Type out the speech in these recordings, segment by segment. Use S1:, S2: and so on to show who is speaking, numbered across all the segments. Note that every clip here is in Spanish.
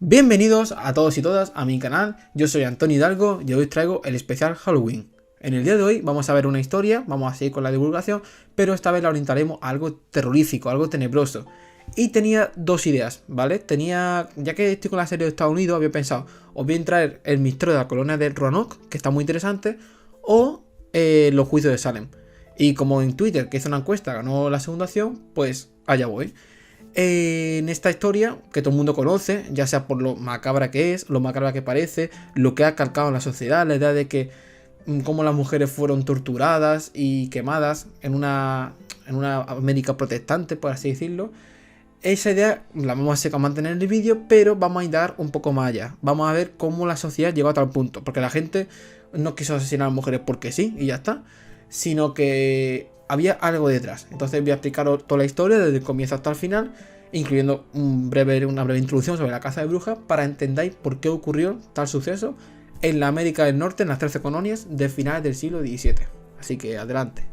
S1: Bienvenidos a todos y todas a mi canal, yo soy Antonio Hidalgo y hoy os traigo el especial Halloween. En el día de hoy vamos a ver una historia, vamos a seguir con la divulgación, pero esta vez la orientaremos a algo terrorífico, algo tenebroso. Y tenía dos ideas, ¿vale? Ya que estoy con la serie de Estados Unidos, había pensado, os voy a traer el misterio de la colonia de Roanoke, que está muy interesante, o los juicios de Salem. Y como en Twitter, que hizo una encuesta, ganó la segunda opción, pues allá voy. En esta historia, que todo el mundo conoce, ya sea por lo macabra que es, lo macabra que parece, lo que ha calcado en la sociedad, la idea de que cómo las mujeres fueron torturadas y quemadas en una América protestante, por así decirlo. Esa idea la vamos a mantener en el vídeo, pero vamos a ir un poco más allá. Vamos a ver cómo la sociedad llegó a tal punto, porque la gente no quiso asesinar a las mujeres porque sí, y ya está, sino que había algo detrás. Entonces voy a explicaros toda la historia desde el comienzo hasta el final, incluyendo una breve introducción sobre la caza de brujas, para entendáis por qué ocurrió tal suceso en la América del Norte, en las 13 colonias de finales del siglo XVII. Así que adelante.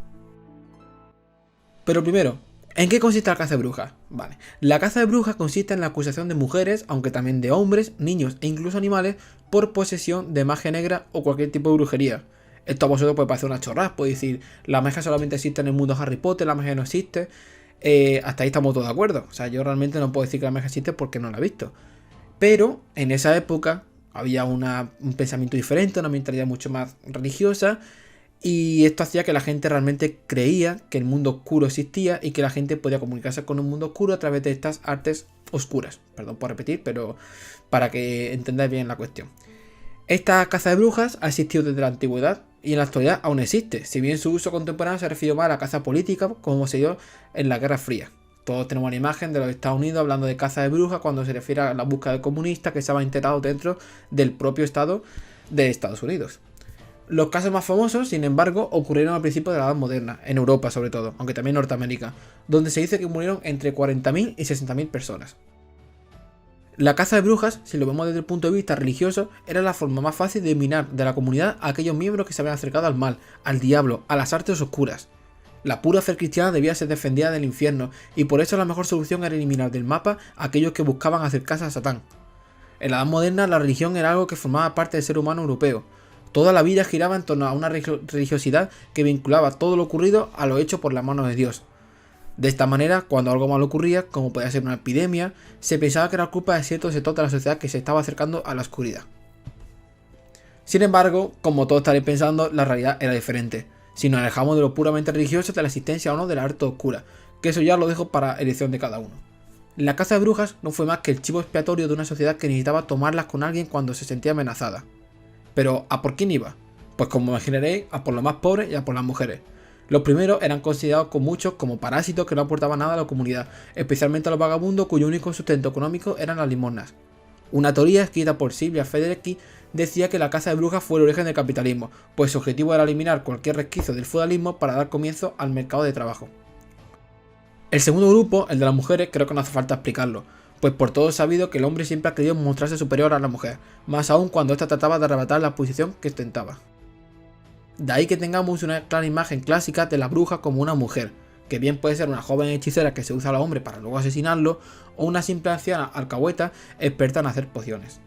S1: Pero primero, ¿en qué consiste la caza de brujas? Vale, la caza de brujas consiste en la acusación de mujeres, aunque también de hombres, niños e incluso animales, por posesión de magia negra o cualquier tipo de brujería. Esto a vosotros puede parecer una chorrada, puede decir, la magia solamente existe en el mundo de Harry Potter, la magia no existe. Hasta ahí estamos todos de acuerdo. O sea, yo realmente no puedo decir que la magia existe porque no la he visto. Pero en esa época había un pensamiento diferente, una mentalidad mucho más religiosa. Y esto hacía que la gente realmente creía que el mundo oscuro existía y que la gente podía comunicarse con un mundo oscuro a través de estas artes oscuras. Perdón por repetir, pero para que entendáis bien la cuestión. Esta caza de brujas ha existido desde la antigüedad y en la actualidad aún existe, si bien su uso contemporáneo se refirió más a la caza política como se dio en la Guerra Fría. Todos tenemos una imagen de los Estados Unidos hablando de caza de brujas cuando se refiere a la búsqueda de comunistas que estaban integrados dentro del propio estado de Estados Unidos. Los casos más famosos, sin embargo, ocurrieron al principio de la Edad Moderna, en Europa sobre todo, aunque también en Norteamérica, donde se dice que murieron entre 40.000 y 60.000 personas. La caza de brujas, si lo vemos desde el punto de vista religioso, era la forma más fácil de eliminar de la comunidad a aquellos miembros que se habían acercado al mal, al diablo, a las artes oscuras. La pura fe cristiana debía ser defendida del infierno, y por eso la mejor solución era eliminar del mapa a aquellos que buscaban acercarse a Satán. En la Edad Moderna la religión era algo que formaba parte del ser humano europeo. Toda la vida giraba en torno a una religiosidad que vinculaba todo lo ocurrido a lo hecho por la mano de Dios. De esta manera, cuando algo malo ocurría, como podía ser una epidemia, se pensaba que era culpa de cierto sector de la sociedad que se estaba acercando a la oscuridad. Sin embargo, como todos estaréis pensando, la realidad era diferente. Si nos alejamos de lo puramente religioso, de la existencia o no de la arte oscura, que eso ya lo dejo para elección de cada uno. La caza de brujas no fue más que el chivo expiatorio de una sociedad que necesitaba tomarlas con alguien cuando se sentía amenazada. Pero, ¿a por quién iba? Pues como imaginaréis, a por los más pobres y a por las mujeres. Los primeros eran considerados con muchos como parásitos que no aportaban nada a la comunidad, especialmente a los vagabundos cuyo único sustento económico eran las limosnas. Una teoría escrita por Silvia Federici decía que la caza de brujas fue el origen del capitalismo, pues su objetivo era eliminar cualquier resquicio del feudalismo para dar comienzo al mercado de trabajo. El segundo grupo, el de las mujeres, creo que no hace falta explicarlo, pues por todo es sabido que el hombre siempre ha querido mostrarse superior a la mujer, más aún cuando ésta trataba de arrebatar la posición que ostentaba. De ahí que tengamos una clara imagen clásica de la bruja como una mujer, que bien puede ser una joven hechicera que se usa al hombre para luego asesinarlo, o una simple anciana alcahueta experta en hacer pociones.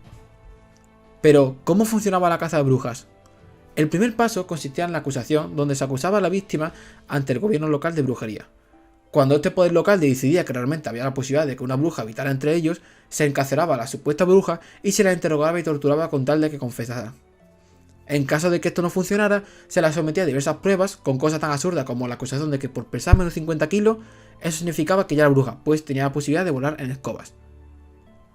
S1: Pero, ¿cómo funcionaba la caza de brujas? El primer paso consistía en la acusación, donde se acusaba a la víctima ante el gobierno local de brujería. Cuando este poder local decidía que realmente había la posibilidad de que una bruja habitara entre ellos, se encarcelaba a la supuesta bruja y se la interrogaba y torturaba con tal de que confesara. En caso de que esto no funcionara, se la sometía a diversas pruebas, con cosas tan absurdas como la acusación de que por pesar menos 50 kilos, eso significaba que ya era bruja, pues tenía la posibilidad de volar en escobas.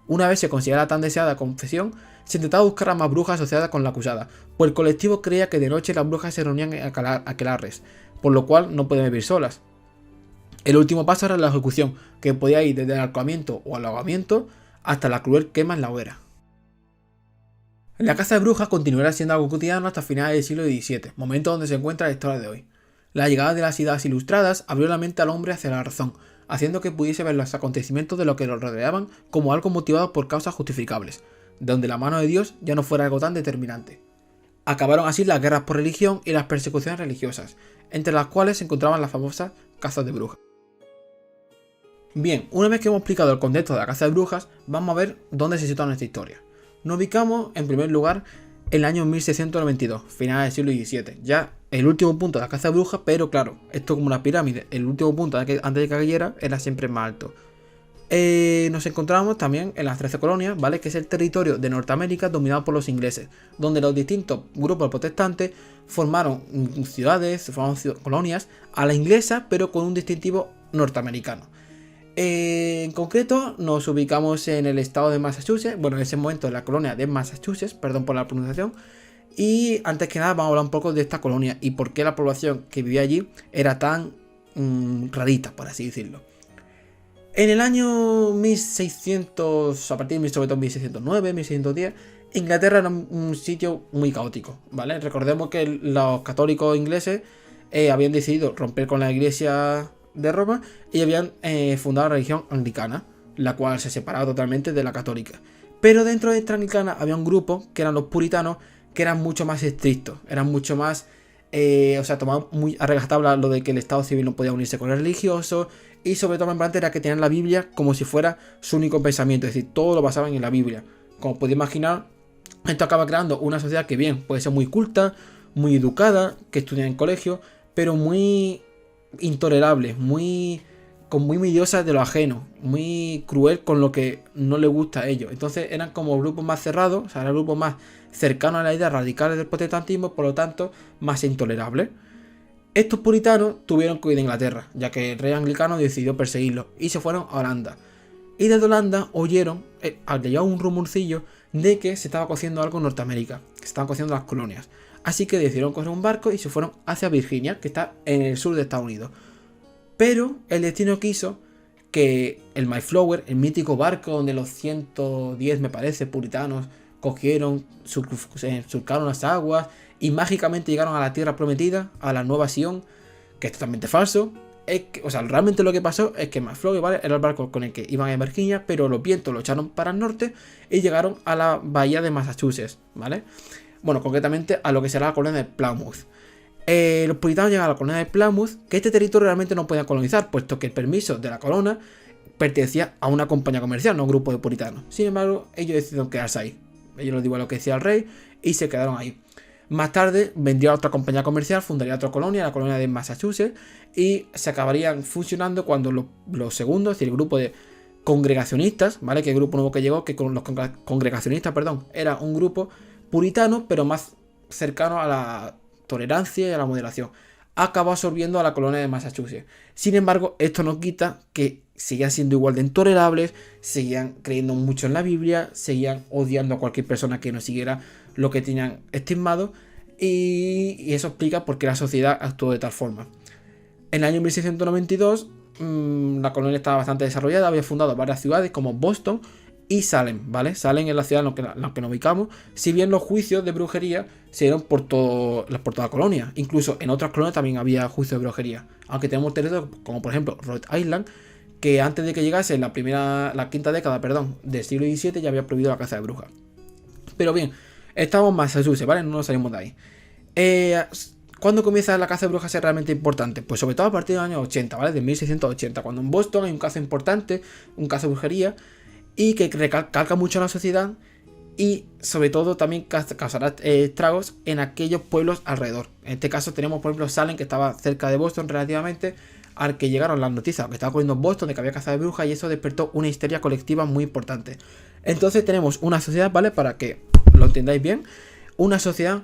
S1: Una vez se conseguía la tan deseada confesión, se intentaba buscar a más brujas asociadas con la acusada, pues el colectivo creía que de noche las brujas se reunían en aquelarres, por lo cual no podían vivir solas. El último paso era la ejecución, que podía ir desde el ahorcamiento o el ahogamiento hasta la cruel quema en la hoguera. La caza de brujas continuará siendo algo cotidiano hasta finales del siglo XVII, momento donde se encuentra la historia de hoy. La llegada de las ideas ilustradas abrió la mente al hombre hacia la razón, haciendo que pudiese ver los acontecimientos de lo que lo rodeaban como algo motivado por causas justificables, donde la mano de Dios ya no fuera algo tan determinante. Acabaron así las guerras por religión y las persecuciones religiosas, entre las cuales se encontraban las famosas cazas de brujas. Bien, una vez que hemos explicado el contexto de la caza de brujas, vamos a ver dónde se sitúa nuestra historia. Nos ubicamos, en primer lugar, en el año 1692, finales del siglo XVII. Ya el último punto de la caza de brujas, pero claro, esto como una pirámide, el último punto antes de que cayera era siempre más alto. Nos encontramos también en las 13 colonias, ¿vale? Que es el territorio de Norteamérica dominado por los ingleses, donde los distintos grupos protestantes formaron ciudades, formaron colonias a la inglesa, pero con un distintivo norteamericano. En concreto, nos ubicamos en el estado de Massachusetts, bueno, en ese momento en la colonia de Massachusetts, perdón por la pronunciación. Y antes que nada vamos a hablar un poco de esta colonia y por qué la población que vivía allí era tan rarita, por así decirlo. En el año 1600, a partir de sobre todo 1609, 1610, Inglaterra era un sitio muy caótico, ¿vale? Recordemos que los católicos ingleses habían decidido romper con la iglesia de Roma y habían fundado la religión anglicana, la cual se separaba totalmente de la católica. Pero dentro de esta anglicana había un grupo que eran los puritanos, que eran mucho más estrictos, eran mucho más, tomaban muy a rajatabla lo de que el estado civil no podía unirse con el religioso, y sobre todo en parte era que tenían la Biblia como si fuera su único pensamiento, es decir, todo lo basaban en la Biblia. Como podéis imaginar, esto acaba creando una sociedad que bien, puede ser muy culta, muy educada, que estudia en colegio, pero muy intolerable, muy mediosa de lo ajeno, muy cruel con lo que no le gusta a ellos. Entonces eran como grupos más cerrados, o sea, eran grupos más cercanos a las ideas radicales del protestantismo, por lo tanto, más intolerables. Estos puritanos tuvieron que huir de Inglaterra, ya que el rey anglicano decidió perseguirlos, y se fueron a Holanda. Y desde Holanda oyeron, al llegar un rumorcillo, de que se estaba cociendo algo en Norteamérica, que se estaban cociendo las colonias. Así que decidieron coger un barco y se fueron hacia Virginia, que está en el sur de Estados Unidos. Pero el destino quiso que el Mayflower, el mítico barco donde los 110, me parece, puritanos cogieron, surcaron las aguas y mágicamente llegaron a la tierra prometida, a la Nueva Sion, que es totalmente falso. Realmente lo que pasó es que Mayflower, ¿vale?, era el barco con el que iban a Virginia, pero los vientos lo echaron para el norte y llegaron a la bahía de Massachusetts, ¿vale? Bueno, concretamente a lo que será la colonia de Plymouth. Los puritanos llegan a la colonia de Plymouth, que este territorio realmente no podían colonizar, puesto que el permiso de la corona pertenecía a una compañía comercial, no a un grupo de puritanos. Sin embargo, ellos decidieron quedarse ahí. Ellos les digo lo que decía el rey y se quedaron ahí. Más tarde vendría otra compañía comercial, fundaría otra colonia, la colonia de Massachusetts, y se acabarían fusionando cuando los segundos, es decir, el grupo de congregacionistas, ¿vale? Que el grupo nuevo que llegó, que con los congregacionistas, perdón, era un grupo puritano, pero más cercano a la tolerancia y a la moderación. Acabó absorbiendo a la colonia de Massachusetts. Sin embargo, esto no quita que seguían siendo igual de intolerables, seguían creyendo mucho en la Biblia, seguían odiando a cualquier persona que no siguiera lo que tenían estimado, y eso explica por qué la sociedad actuó de tal forma. En el año 1692, la colonia estaba bastante desarrollada, había fundado varias ciudades como Boston y Salem, ¿vale? Salem es la ciudad en la que nos ubicamos, si bien los juicios de brujería se dieron por toda la colonia. Incluso en otras colonias también había juicios de brujería, aunque tenemos territorios como por ejemplo Rhode Island, que antes de que llegase la quinta década, del siglo XVII ya había prohibido la caza de brujas. Pero bien, estamos en Massachusetts, ¿vale? No nos salimos de ahí. ¿Cuándo comienza la caza de brujas a ser realmente importante? Pues sobre todo a partir de los años 80, ¿vale? De 1680, cuando en Boston hay un caza importante, un caza de brujería, y que recalca mucho a la sociedad, y sobre todo también causará estragos en aquellos pueblos alrededor. En este caso tenemos por ejemplo Salem, que estaba cerca de Boston relativamente, al que llegaron las noticias que estaba ocurriendo en Boston de que había caza de brujas, y eso despertó una histeria colectiva muy importante. Entonces tenemos una sociedad, ¿vale?, para que lo entendáis bien, una sociedad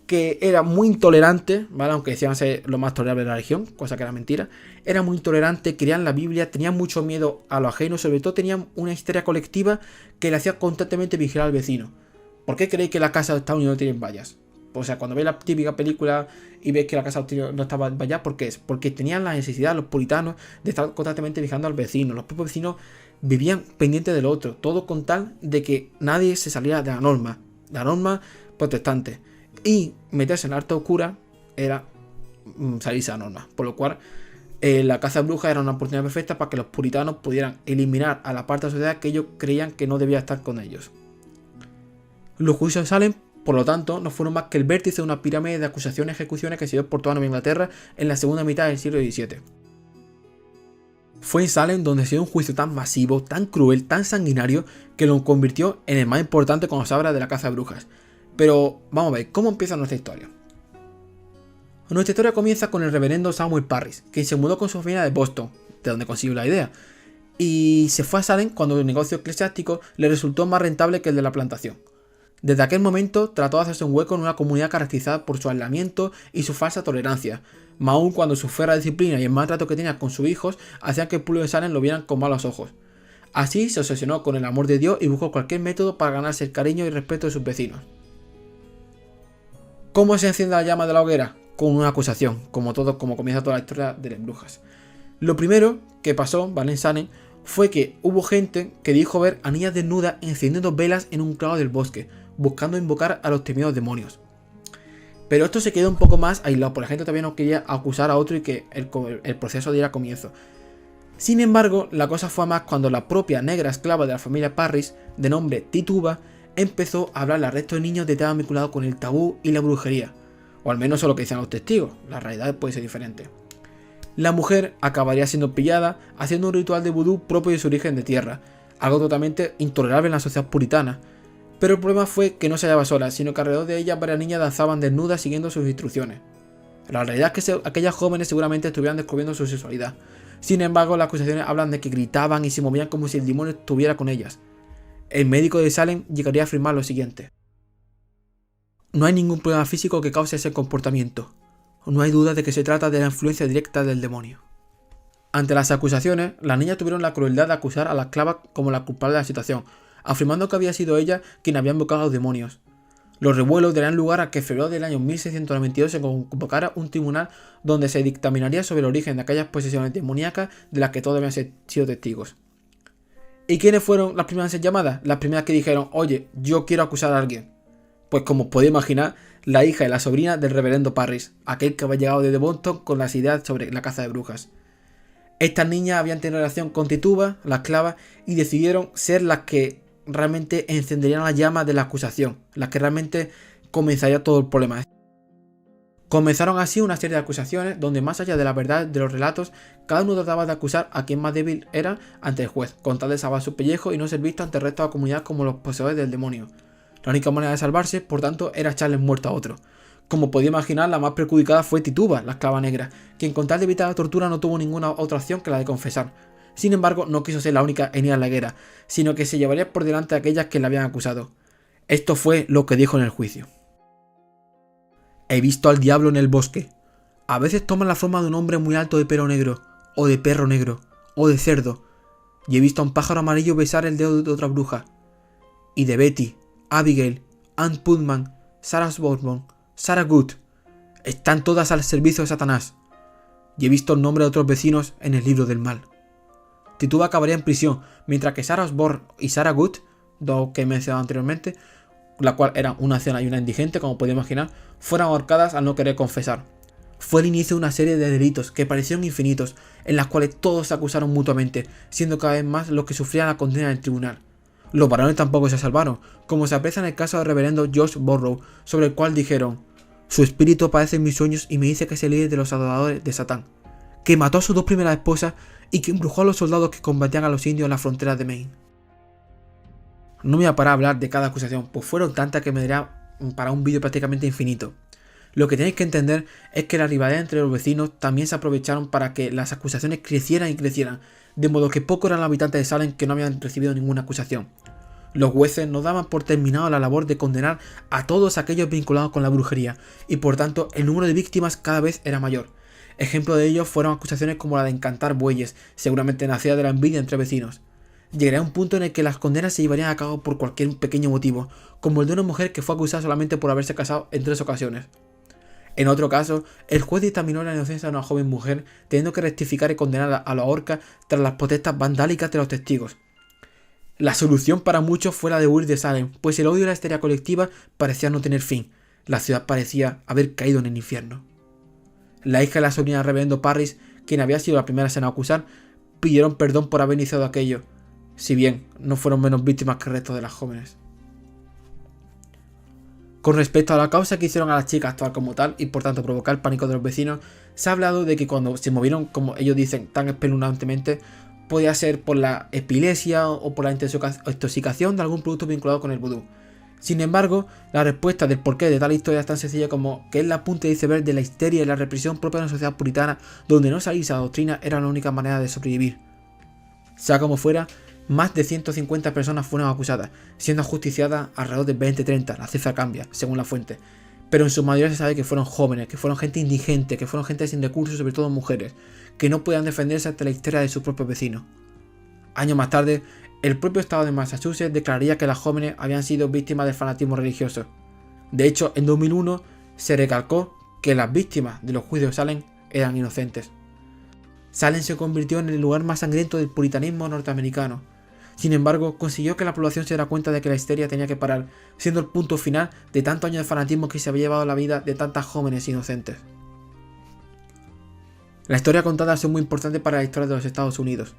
S1: que era muy intolerante, ¿vale?, aunque decían ser lo más tolerable de la región, cosa que era mentira. Era muy intolerante, creían la Biblia, tenían mucho miedo a lo ajeno, sobre todo tenían una histeria colectiva que le hacía constantemente vigilar al vecino. ¿Por qué creéis que la casa de Estados Unidos no tienen vallas? O sea, cuando veis la típica película y veis que la casa de Estados Unidos no estaba vallada, ¿por qué es? Porque tenían la necesidad, los puritanos, de estar constantemente vigilando al vecino. Los propios vecinos vivían pendientes del otro, todo con tal de que nadie se saliera de la norma protestante. Y meterse en la arte oscura era salirse a la norma. Por lo cual, la caza de brujas era una oportunidad perfecta para que los puritanos pudieran eliminar a la parte de la sociedad que ellos creían que no debía estar con ellos. Los juicios de Salem, por lo tanto, no fueron más que el vértice de una pirámide de acusaciones y ejecuciones que se dio por toda Nueva Inglaterra en la segunda mitad del siglo XVII. Fue en Salem donde se dio un juicio tan masivo, tan cruel, tan sanguinario, que lo convirtió en el más importante cuando se habla de la caza de brujas. Pero vamos a ver, ¿cómo empieza nuestra historia? Nuestra historia comienza con el reverendo Samuel Parris, quien se mudó con su familia de Boston, de donde consiguió la idea, y se fue a Salem cuando el negocio eclesiástico le resultó más rentable que el de la plantación. Desde aquel momento trató de hacerse un hueco en una comunidad caracterizada por su aislamiento y su falsa tolerancia, más aún cuando su férrea disciplina y el maltrato que tenía con sus hijos hacían que el pueblo de Salem lo vieran con malos ojos. Así se obsesionó con el amor de Dios y buscó cualquier método para ganarse el cariño y respeto de sus vecinos. ¿Cómo se enciende la llama de la hoguera? Con una acusación, como comienza toda la historia de las brujas. Lo primero que pasó, ¿vale? En Salem, fue que hubo gente que dijo ver a niñas desnudas encendiendo velas en un claro del bosque, buscando invocar a los temidos demonios. Pero esto se quedó un poco más aislado, porque la gente todavía no quería acusar a otro y que el proceso diera comienzo. Sin embargo, la cosa fue más cuando la propia negra esclava de la familia Parris, de nombre Tituba, empezó a hablarle al resto de niños de temas vinculados con el tabú y la brujería. O al menos eso es lo que dicen los testigos, la realidad puede ser diferente. La mujer acabaría siendo pillada haciendo un ritual de vudú propio de su origen de tierra, algo totalmente intolerable en la sociedad puritana. Pero el problema fue que no se hallaba sola, sino que alrededor de ella varias niñas danzaban desnudas siguiendo sus instrucciones. La realidad es que aquellas jóvenes seguramente estuvieran descubriendo su sexualidad. Sin embargo, las acusaciones hablan de que gritaban y se movían como si el demonio estuviera con ellas. El médico de Salem llegaría a afirmar lo siguiente: no hay ningún problema físico que cause ese comportamiento. No hay duda de que se trata de la influencia directa del demonio. Ante las acusaciones, las niñas tuvieron la crueldad de acusar a la esclava como la culpable de la situación, afirmando que había sido ella quien había invocado a los demonios. Los revuelos darían lugar a que en febrero del año 1692 se convocara un tribunal donde se dictaminaría sobre el origen de aquellas posesiones demoníacas de las que todos habían sido testigos. ¿Y quiénes fueron las primeras llamadas? Las primeras que dijeron: oye, yo quiero acusar a alguien. Pues como podéis imaginar, la hija y la sobrina del reverendo Parris, aquel que había llegado desde Boston con las ideas sobre la caza de brujas. Estas niñas habían tenido relación con Tituba, la esclava, y decidieron ser las que realmente encenderían la llama de la acusación, las que realmente comenzaría todo el problema. Comenzaron así una serie de acusaciones donde, más allá de la verdad de los relatos, cada uno trataba de acusar a quien más débil era ante el juez, con tal de salvar su pellejo y no ser visto ante el resto de la comunidad como los poseedores del demonio. La única manera de salvarse, por tanto, era echarles muerto a otro. Como podía imaginar, la más perjudicada fue Tituba, la esclava negra, quien con tal de evitar la tortura no tuvo ninguna otra opción que la de confesar. Sin embargo, no quiso ser la única en ir a la hoguera, sino que se llevaría por delante a aquellas que la habían acusado. Esto fue lo que dijo en el juicio: he visto al diablo en el bosque. A veces toma la forma de un hombre muy alto de pelo negro, o de perro negro, o de cerdo, y he visto a un pájaro amarillo besar el dedo de otra bruja. Y de Betty, Abigail, Ann Putman, Sarah Osborne, Sarah Good, están todas al servicio de Satanás. Y he visto el nombre de otros vecinos en el libro del mal. Tituba acabaría en prisión, mientras que Sarah Osborne y Sarah Good, dos que he mencionado anteriormente, la cual era una anciana y una indigente, como podéis imaginar, fueron ahorcadas al no querer confesar. Fue el inicio de una serie de delitos que parecieron infinitos, en las cuales todos se acusaron mutuamente, siendo cada vez más los que sufrían la condena del tribunal. Los varones tampoco se salvaron, como se aprecia en el caso del reverendo George Borrow, sobre el cual dijeron: su espíritu aparece en mis sueños y me dice que es el líder de los adoradores de Satán, que mató a sus dos primeras esposas y que embrujó a los soldados que combatían a los indios en las fronteras de Maine. No me voy a parar a hablar de cada acusación, pues fueron tantas que me daría para un vídeo prácticamente infinito. Lo que tenéis que entender es que la rivalidad entre los vecinos también se aprovecharon para que las acusaciones crecieran y crecieran, de modo que pocos eran los habitantes de Salem que no habían recibido ninguna acusación. Los jueces no daban por terminado la labor de condenar a todos aquellos vinculados con la brujería, y por tanto el número de víctimas cada vez era mayor. Ejemplo de ello fueron acusaciones como la de encantar bueyes, seguramente nacida de la envidia entre vecinos. Llegaría a un punto en el que las condenas se llevarían a cabo por cualquier pequeño motivo, como el de una mujer que fue acusada solamente por haberse casado en 3 ocasiones. En otro caso, el juez dictaminó la inocencia de una joven mujer, teniendo que rectificar y condenar a la horca tras las protestas vandálicas de los testigos. La solución para muchos fue la de huir de Salem, pues el odio y la histeria colectiva parecían no tener fin. La ciudad parecía haber caído en el infierno. La hija y la sobrina del reverendo Parris, quien había sido la primera en acusar, pidieron perdón por haber iniciado aquello, si bien no fueron menos víctimas que el resto de las jóvenes. Con respecto a la causa que hicieron a las chicas actuar como tal y por tanto provocar el pánico de los vecinos, se ha hablado de que cuando se movieron, como ellos dicen, tan espeluznantemente, podía ser por la epilepsia o por la intoxicación de algún producto vinculado con el vudú. Sin embargo, la respuesta del porqué de tal historia es tan sencilla como que es la punta de iceberg de la histeria y la represión propia de una sociedad puritana donde no salirse a la doctrina era la única manera de sobrevivir. Sea como fuera, más de 150 personas fueron acusadas, siendo ajusticiadas alrededor de 20-30, la cifra cambia, según la fuente. Pero en su mayoría se sabe que fueron jóvenes, que fueron gente indigente, que fueron gente sin recursos, sobre todo mujeres, que no podían defenderse ante la histeria de sus propios vecinos. Años más tarde, el propio estado de Massachusetts declararía que las jóvenes habían sido víctimas del fanatismo religioso. De hecho, en 2001 se recalcó que las víctimas de los juicios de Salem eran inocentes. Salem se convirtió en el lugar más sangriento del puritanismo norteamericano. Sin embargo, consiguió que la población se diera cuenta de que la histeria tenía que parar, siendo el punto final de tantos años de fanatismo que se había llevado la vida de tantas jóvenes inocentes. La historia contada ha sido muy importante para la historia de los Estados Unidos.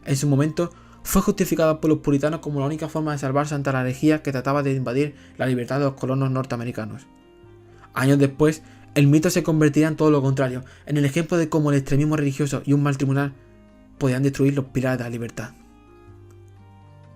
S1: En su momento, fue justificada por los puritanos como la única forma de salvarse ante la herejía que trataba de invadir la libertad de los colonos norteamericanos. Años después, el mito se convertirá en todo lo contrario, en el ejemplo de cómo el extremismo religioso y un mal tribunal podían destruir los pilares de la libertad.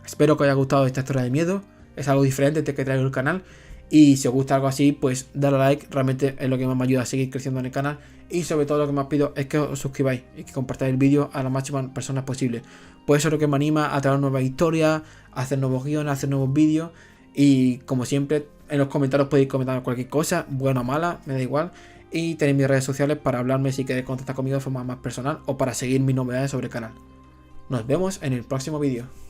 S1: Espero que os haya gustado esta historia de miedo, es algo diferente de que traigo el canal, y si os gusta algo así, pues darle a like, realmente es lo que más me ayuda a seguir creciendo en el canal, y sobre todo lo que más pido es que os suscribáis y que compartáis el vídeo a las máximas personas posible. Pues eso es lo que me anima a traer nuevas historias, a hacer nuevos guiones, a hacer nuevos vídeos, y como siempre en los comentarios podéis comentar cualquier cosa, buena o mala, me da igual, y tenéis mis redes sociales para hablarme si queréis contactar conmigo de forma más personal o para seguir mis novedades sobre el canal. Nos vemos en el próximo vídeo.